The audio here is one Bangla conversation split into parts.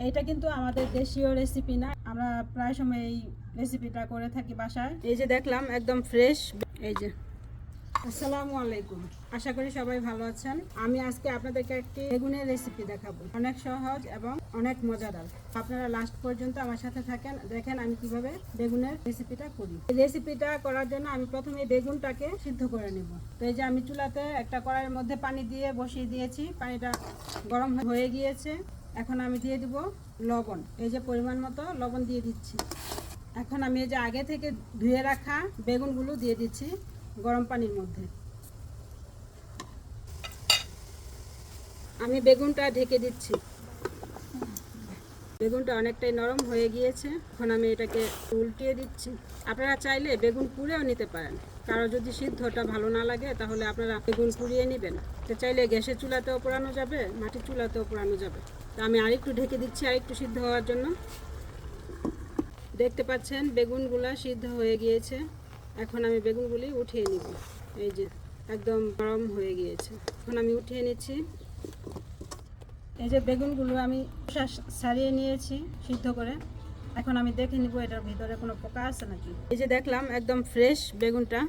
এইটা কিন্তু আমাদের দেশীয় রেসিপি না, আমরা প্রায় সময় এই রেসিপিটা করে থাকি বাসায়। এই যে দেখলাম একদম ফ্রেশ। এই যে আসসালামু আলাইকুম, আশা করি সবাই ভালো আছেন। আমি আজকে আপনাদেরকে একটি বেগুনের রেসিপি দেখাবো, অনেক সহজ এবং অনেক মজাদার। আপনারা লাস্ট পর্যন্ত আমার সাথে থাকেন, দেখেন আমি কিভাবে বেগুনের রেসিপিটা করি। এই রেসিপিটা করার জন্য আমি প্রথমে বেগুনটাকে সিদ্ধ করে নেব। তো এই যে আমি চুলাতে একটা কড়াইয়ের মধ্যে পানি দিয়ে বসিয়ে দিয়েছি, পানিটা গরম হয়ে গিয়েছে। এখন আমি দিয়ে দিব লবণ, এই যে পরিমাণ মতো লবণ দিয়ে দিচ্ছি। এখন আমি এই যে আগে থেকে ধুয়ে রাখা বেগুনগুলো দিয়ে দিচ্ছি গরম পানির মধ্যে। আমি বেগুনটা ঢেকে দিচ্ছি। বেগুনটা অনেকটাই নরম হয়ে গিয়েছে, এখন আমি এটাকে উল্টিয়ে দিচ্ছি। আপনারা চাইলে বেগুন পুড়েও নিতে পারেন, কারো যদি সিদ্ধটা ভালো না লাগে তাহলে আপনারা বেগুন পুড়িয়ে নেবেন। তো চাইলে গ্যাসের চুলাতেও পোড়ানো যাবে, মাটির চুলাতেও পোড়ানো যাবে। তো আমি আরেকটু ঢেকে দিচ্ছি আরেকটু সিদ্ধ হওয়ার জন্য। দেখতে পাচ্ছেন বেগুনগুলা সিদ্ধ হয়ে গিয়েছে। এখন আমি বেগুনগুলি উঠিয়ে নিব। এই যে একদম নরম হয়ে গিয়েছে, এখন আমি উঠিয়ে নিচ্ছি। এই যে বেগুনগুলো আমি ছাড়িয়ে নিয়েছি সিদ্ধ করে। এখন আমি দেখে নিব এটার ভিতরে কোনো পোকা আছে নাকি। এই যে দেখলাম একদম ফ্রেশ বেগুনটা,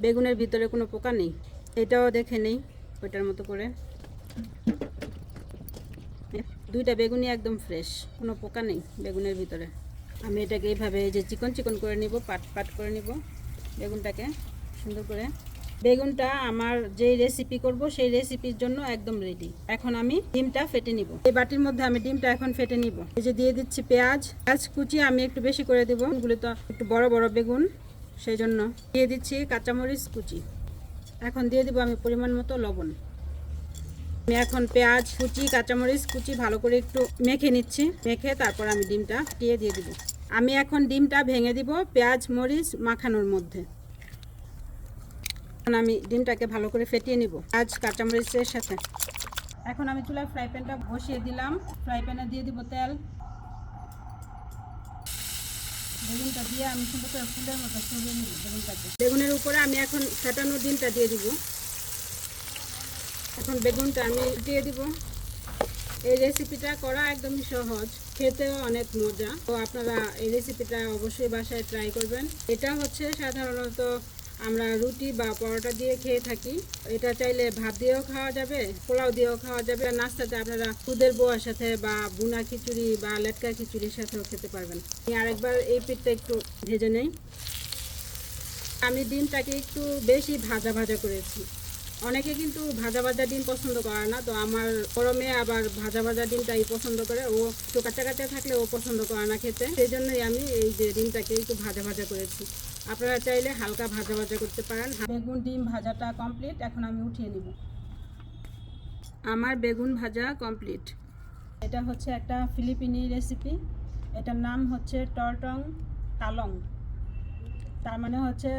বেগুনের ভিতরে কোনো পোকা নেই। এটাও দেখে নেই ওইটার মতো করে। দুইটা বেগুনই একদম ফ্রেশ, কোনো পোকা নেই বেগুনের ভিতরে। আমি এটাকে এইভাবে এই যে চিকন চিকন করে নিব, পাট পাট করে নিব বেগুনটাকে সুন্দর করে। বেগুনটা আমার যে রেসিপি করব সেই রেসিপির জন্য একদম রেডি। এখন আমি ডিমটা ফেটে নিব। এই বাটির মধ্যে আমি ডিমটা এখন ফেটে নিব। এই যে দিয়ে দিচ্ছি পেঁয়াজ কুচি, আমি একটু বেশি করে দেব, এগুলো তো একটু বড় বড় বেগুন, সেই জন্য দিয়ে দিচ্ছি কাঁচামরিচ কুচি। এখন দিয়ে দিব আমি পরিমাণ মতো লবণ। আমি এখন পেঁয়াজ কুচি কাঁচামরিচ কুচি ভালো করে একটু মেখে নিচ্ছি, মেখে তারপর আমি ডিমটা দিয়ে দিব। আমি এখন ডিমটা ভেঙে দিব পেঁয়াজ মরিচ মাখানোর মধ্যে। এখন আমি ডিমটাকে ভালো করে ফেটিয়ে নিব পেঁয়াজ কাঁচামরিচের সাথে। এখন আমি চুলায় ফ্রাই প্যানটা বসিয়ে দিলাম, ফ্রাই প্যানে দিয়ে দিব তেল। বেগুনটা দিয়ে আমি সুন্দর করে ফুলের মতো সরিয়ে নিব বেগুনটাকে। বেগুনের উপরে আমি এখন ফেটানো ডিমটা দিয়ে দিব। এখন বেগুনটা আমি দিয়ে দিব। এই রেসিপিটা করা একদমই সহজ, খেতেও অনেক মজা। তো আপনারা এই রেসিপিটা অবশ্যই বাসায় ট্রাই করবেন। এটা হচ্ছে সাধারণত আমরা রুটি বা পরোটা দিয়ে খেয়ে থাকি। এটা চাইলে ভাত দিয়েও খাওয়া যাবে, পোলাও দিয়েও খাওয়া যাবে। নাস্তাতে আপনারা দুধের বোয়ার সাথে বা বুনা খিচুড়ি বা লেটকা খিচুড়ির সাথেও খেতে পারবেন। আমি আরেকবার এই পিঠটা একটু ভেজে নেই। আমি ডিমটাকে একটু বেশি ভাজা ভাজা করেছি। অনেকে কিন্তু ভাজা ভাজা ডিম পছন্দ করে না, তো আমার বড় মেয়ে আবার ভাজা ভাজা ডিমটাই পছন্দ করে। ও একটু কাঁচা কাঁচা থাকলে ও পছন্দ করে না খেতে, সেই জন্যই আমি এই যে ডিমটাকে একটু ভাজা ভাজা করেছি। আপনারা চাইলে হালকা ভাজা ভাজা করতে পারেন। বেগুন ডিম ভাজাটা কমপ্লিট, এখন আমি উঠিয়ে নিব। আমার বেগুন ভাজা কমপ্লিট। এটা হচ্ছে একটা ফিলিপিনি রেসিপি, এটার নাম হচ্ছে টর্টং তালং। তার মানে হচ্ছে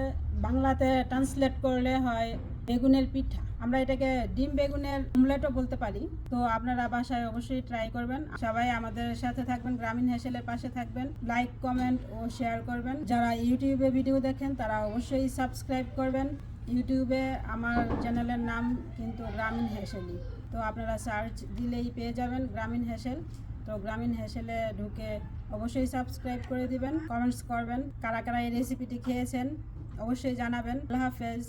বাংলাতে ট্রান্সলেট করলে হয় বেগুনের পিঠা। আমরা এটাকে ডিম বেগুনের অমলেটও বলতে পারি। তো আপনারা বাসায় অবশ্যই ট্রাই করবেন। সবাই আমাদের সাথে থাকবেন, গ্রামীণ হেসেলের পাশে থাকবেন। লাইক কমেন্ট ও শেয়ার করবেন। যারা ইউটিউবে ভিডিও দেখেন তারা অবশ্যই সাবস্ক্রাইব করবেন। ইউটিউবে আমার চ্যানেলের নাম কিন্তু গ্রামীণ হেসেলই। তো আপনারা সার্চ দিলেই পেয়ে যাবেন গ্রামীণ হেসেল। তো গ্রামীণ হেসেলে ঢুকে অবশ্যই সাবস্ক্রাইব করে দিবেন, কমেন্টস করবেন। কারা কারা এই রেসিপিটি খেয়েছেন অবশ্যই জানাবেন। আল্লাহ হাফেজ।